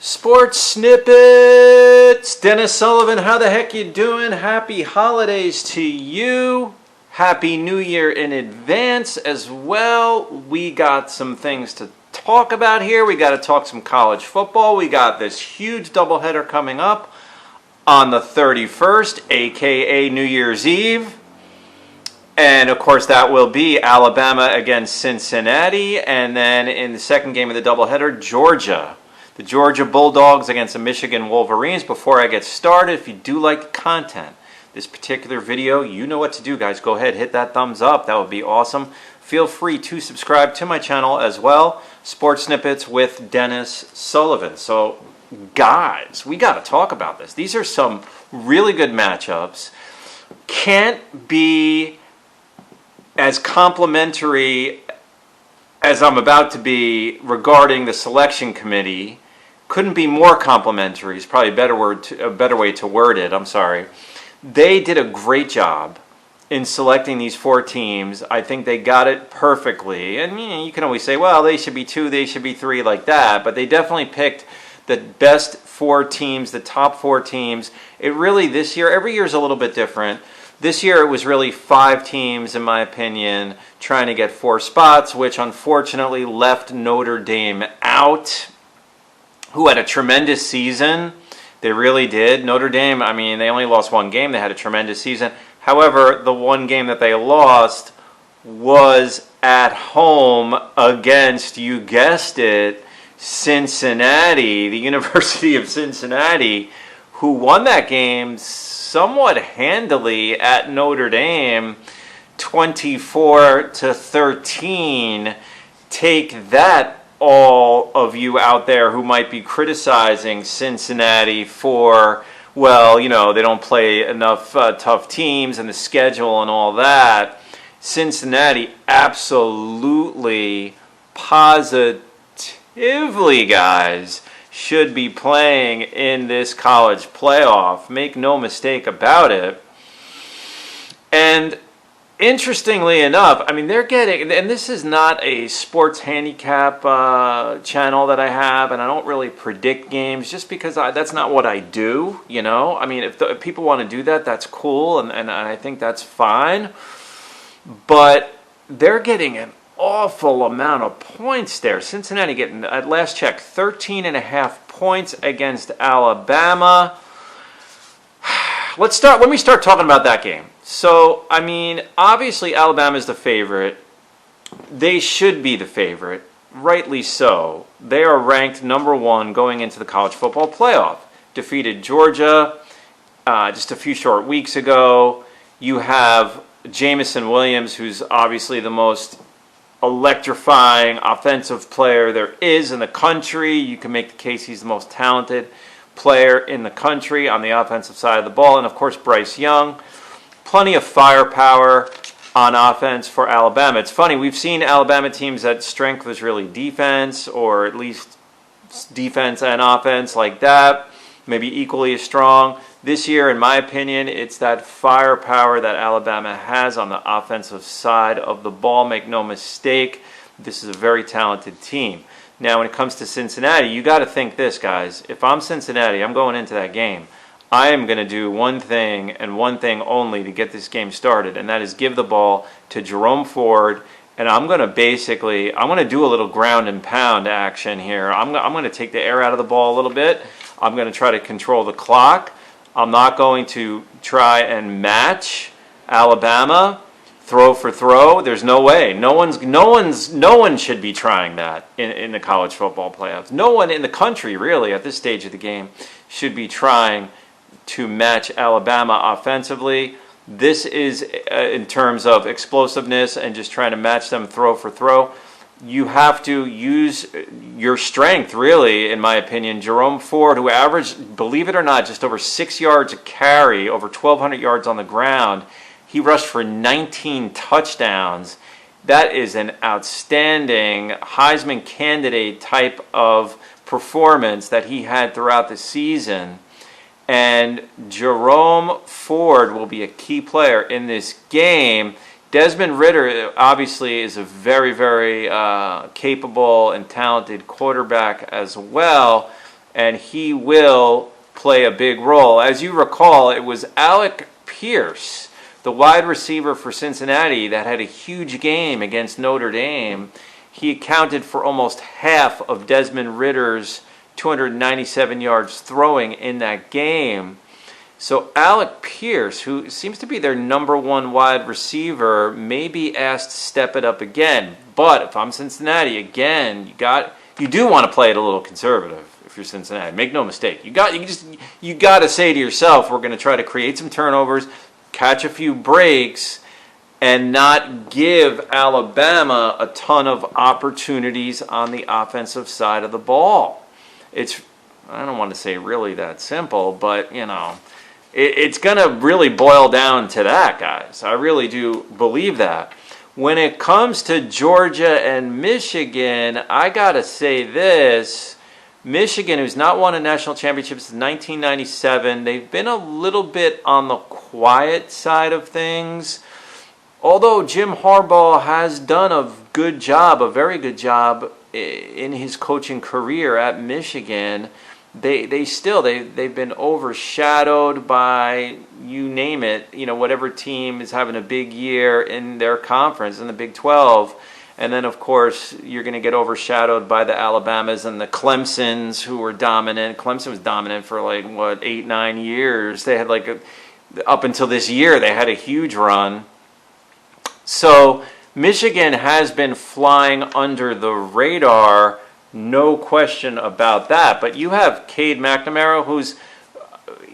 Sports Snippets! Dennis Sullivan, how the heck you doing? Happy holidays to you. Happy New Year in advance as well. We got some things to talk about here. We got to talk some college football. We got this huge doubleheader coming up on the 31st, aka New Year's Eve. And of course that will be Alabama against Cincinnati. And then in the second game of the doubleheader, Georgia. The Georgia Bulldogs against the Michigan Wolverines. Before I get started, if you do like the content, this particular video, you know what to do, guys. Go ahead, hit that thumbs up. That would be awesome. Feel free to subscribe to my channel as well. Sports Snippets with Dennis Sullivan. So, guys, we got to talk about this. These are some really good matchups. Can't be as complimentary as I'm about to be regarding the selection committee. Couldn't be more complimentary is probably a better way to word it. I'm sorry. They did a great job in selecting these four teams. I think they got it perfectly. And you can always say, well, they should be two, they should be three, like that. But they definitely picked the best four teams, the top four teams. It really, this year, every year is a little bit different. This year it was really five teams, in my opinion, trying to get four spots, which unfortunately left Notre Dame out, who had a tremendous season. They really did. Notre Dame, I mean, they only lost one game. They had a tremendous season. However, the one game that they lost was at home against, you guessed it, Cincinnati, the University of Cincinnati, who won that game somewhat handily at Notre Dame, 24-13. Take that, all of you out there who might be criticizing Cincinnati for, well, you know, they don't play enough tough teams and the schedule and all that. Cincinnati absolutely, positively, guys, should be playing in this college playoff. Make no mistake about it. And interestingly enough, I mean, they're getting, and this is not a sports handicap channel that I have, and I don't really predict games just because that's not what I do, you know? I mean, if people want to do that, that's cool, and I think that's fine. But they're getting an awful amount of points there. Cincinnati getting, at last check, 13.5 points against Alabama. Let me start talking about that game. So, I mean, obviously Alabama is the favorite. They should be the favorite, rightly so. They are ranked number one going into the college football playoff. Defeated Georgia just a few short weeks ago. You have Jamison Williams, who's obviously the most electrifying offensive player there is in the country. You can make the case he's the most talented player in the country on the offensive side of the ball. And, of course, Bryce Young. Plenty of firepower on offense for Alabama. It's funny, we've seen Alabama teams that strength was really defense, or at least defense and offense like that, maybe equally as strong. This year, in my opinion, it's that firepower that Alabama has on the offensive side of the ball. Make no mistake, this is a very talented team. Now, when it comes to Cincinnati, you got to think this, guys. If I'm Cincinnati, I'm going into that game. I am going to do one thing and one thing only to get this game started, and that is give the ball to Jerome Ford, and I'm going to do a little ground and pound action here. I'm going to take the air out of the ball a little bit. I'm going to try to control the clock. I'm not going to try and match Alabama throw for throw. There's no way. No one should be trying that in the college football playoffs. No one in the country, really, at this stage of the game, should be trying to match Alabama offensively. This is in terms of explosiveness and just trying to match them throw for throw. You have to use your strength, really, in my opinion. Jerome Ford, who averaged, believe it or not, just over 6 yards a carry, over 1,200 yards on the ground. He rushed for 19 touchdowns. That is an outstanding Heisman candidate type of performance that he had throughout the season. And Jerome Ford will be a key player in this game. Desmond Ridder obviously is a very, very capable and talented quarterback as well. and he will play a big role. As you recall, it was Alec Pierce, the wide receiver for Cincinnati, that had a huge game against Notre Dame. He accounted for almost half of Desmond Ritter's 297 yards throwing in that game. So Alec Pierce, who seems to be their number one wide receiver, may be asked to step it up again. But if I'm Cincinnati, again, you do want to play it a little conservative if you're Cincinnati. Make no mistake. You got to say to yourself, we're going to try to create some turnovers, catch a few breaks, and not give Alabama a ton of opportunities on the offensive side of the ball. I don't want to say really that simple, but, it's going to really boil down to that, guys. I really do believe that. When it comes to Georgia and Michigan, I got to say this. Michigan, who's not won a national championship since 1997, they've been a little bit on the quiet side of things. Although Jim Harbaugh has done a very good job in his coaching career at Michigan, they've been overshadowed by, you name it, whatever team is having a big year in their conference, in the Big 12. And then, of course, you're going to get overshadowed by the Alabamas and the Clemsons, who were dominant. Clemson was dominant for 8-9 years. They had up until this year, they had a huge run. So Michigan has been flying under the radar, no question about that. But you have Cade McNamara,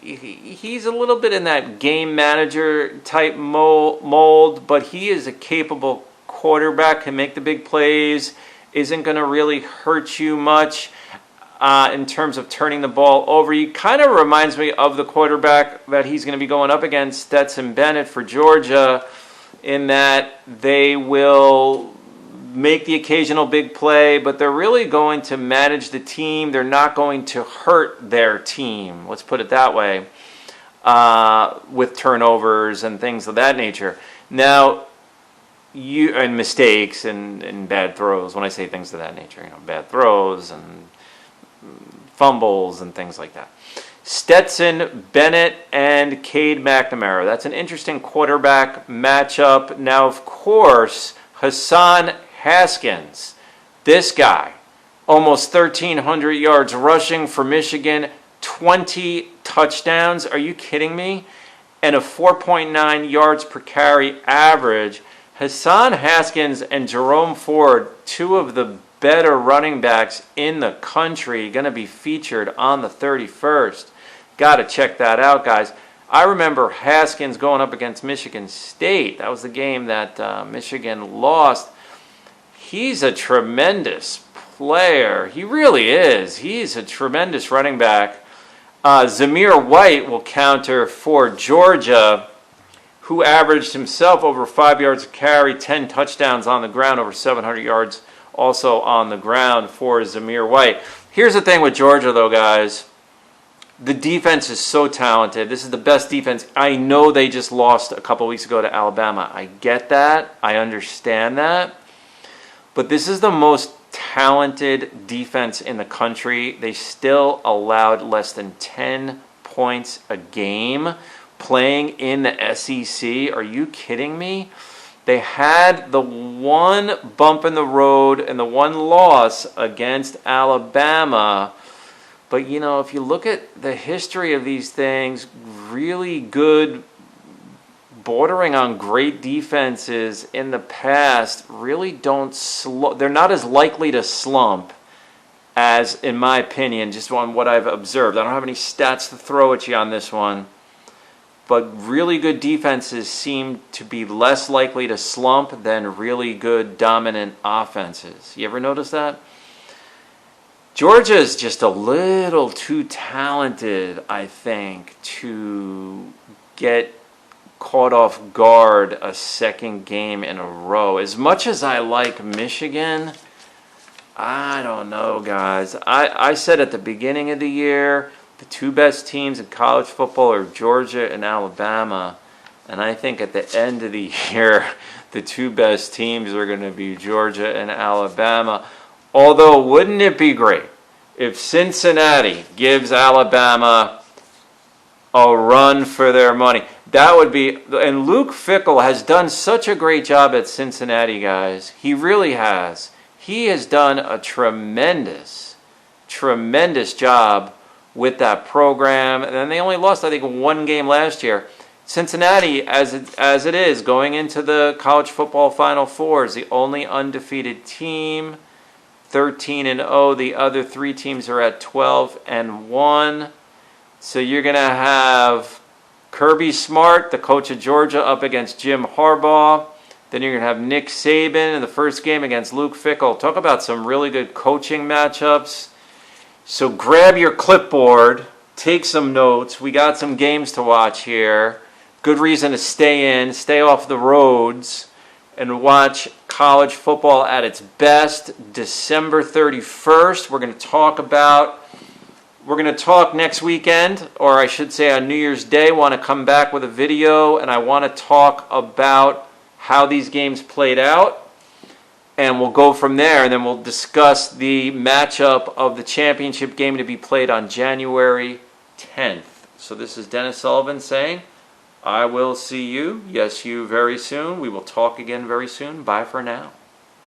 he's a little bit in that game manager type mold, but he is a capable quarterback, can make the big plays, isn't going to really hurt you much in terms of turning the ball over. He kind of reminds me of the quarterback that he's going to be going up against, Stetson Bennett for Georgia, in that they will make the occasional big play, but they're really going to manage the team. They're not going to hurt their team, let's put it that way, with turnovers and things of that nature. Now, and mistakes and bad throws. When I say things of that nature, bad throws and fumbles and things like that. Stetson Bennett and Cade McNamara. That's an interesting quarterback matchup. Now, of course, Hassan Haskins, this guy, almost 1,300 yards rushing for Michigan, 20 touchdowns. Are you kidding me? And a 4.9 yards per carry average. Hassan Haskins and Jerome Ford, two of the better running backs in the country, going to be featured on the 31st. Got to check that out, guys. I remember Haskins going up against Michigan State. That was the game that Michigan lost. He's a tremendous player. He really is. He's a tremendous running back. Zamir White will counter for Georgia, who averaged himself over 5 yards a carry, 10 touchdowns on the ground, over 700 yards also on the ground for Zamir White. Here's the thing with Georgia, though, guys. The defense is so talented. This is the best defense. I know they just lost a couple weeks ago to Alabama. I get that. I understand that. But this is the most talented defense in the country. They still allowed less than 10 points a game playing in the SEC. Are you kidding me? They had the one bump in the road and the one loss against Alabama. But, if you look at the history of these things, really good, bordering on great defenses in the past really don't they're not as likely to slump as, in my opinion, just on what I've observed. I don't have any stats to throw at you on this one. But really good defenses seem to be less likely to slump than really good dominant offenses. You ever notice that? Georgia is just a little too talented, I think, to get caught off guard a second game in a row. As much as I like Michigan, I don't know, guys. I said at the beginning of the year, the two best teams in college football are Georgia and Alabama. And I think at the end of the year, the two best teams are going to be Georgia and Alabama. Although, wouldn't it be great? if Cincinnati gives Alabama a run for their money, that would be, and Luke Fickell has done such a great job at Cincinnati, guys. He really has. He has done a tremendous job with that program. And they only lost, I think, one game last year. Cincinnati, as it is, going into the college football Final Four, is the only undefeated team, 13-0. The other three teams are at 12-1. So you're going to have Kirby Smart, the coach of Georgia, up against Jim Harbaugh. Then you're going to have Nick Saban in the first game against Luke Fickell. Talk about some really good coaching matchups. So grab your clipboard, take some notes. We got some games to watch here. Good reason to stay in, stay off the roads, and watch college football at its best. December 31st, we're going to talk next weekend, or I should say on New Year's Day. Want to come back with a video, and I want to talk about how these games played out, and we'll go from there, and then we'll discuss the matchup of the championship game to be played on January 10th. So this is Dennis Sullivan saying, I will see you, yes you, very soon. We will talk again very soon. Bye for now.